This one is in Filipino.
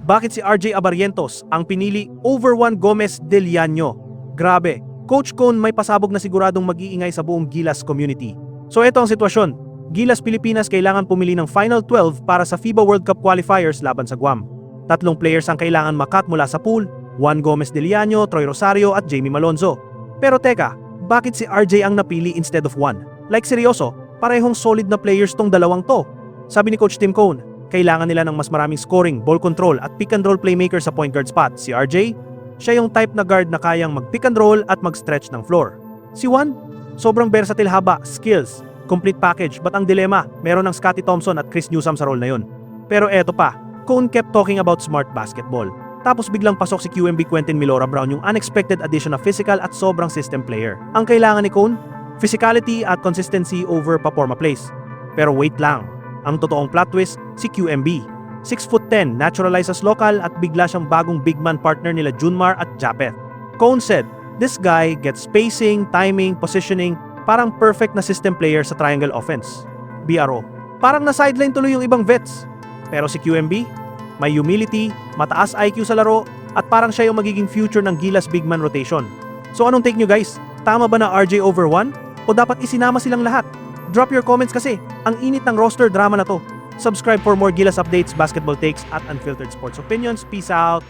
Bakit si RJ Abarrientos ang pinili over Juan Gomez Del Llano? Grabe, Coach Cone may pasabog na siguradong mag-iingay sa buong Gilas community. So ito ang sitwasyon. Gilas Pilipinas kailangan pumili ng Final 12 para sa FIBA World Cup qualifiers laban sa Guam. 3 players ang kailangan makat mula sa pool, Juan Gomez Del Llano, Troy Rosario at Jamie Malonzo. Pero teka, bakit si RJ ang napili instead of Juan? Like seryoso, parehong solid na players tong dalawang to. Sabi ni Coach Tim Cone, kailangan nila ng mas maraming scoring, ball control at pick and roll playmaker sa point guard spot. Si RJ, siya yung type na guard na kayang mag-pick and roll at mag-stretch ng floor. Si Juan, sobrang versatile haba, skills, complete package, but ang dilema, meron ng Scottie Thompson at Chris Newsome sa role na yun. Pero eto pa, Cone kept talking about smart basketball. Tapos biglang pasok si QMB Quentin Milora Brown, yung unexpected addition na physical at sobrang system player. Ang kailangan ni Cone, physicality at consistency over paporma plays. Pero wait lang, ang totoong plot twist, si QMB. 6'10", naturalized as local at bigla siyang bagong big man partner nila Junmar at Japeth. Cone said, this guy gets spacing, timing, positioning, parang perfect na system player sa triangle offense. BRO, parang na-sideline tuloy yung ibang vets. Pero si QMB, may humility, mataas IQ sa laro, at parang siya yung magiging future ng Gilas big man rotation. So anong take nyo guys? Tama ba na RJ over 1? O dapat isinama silang lahat? Drop your comments kasi, ang init ng roster drama na to. Subscribe for more Gilas updates, basketball takes, at unfiltered sports opinions. Peace out!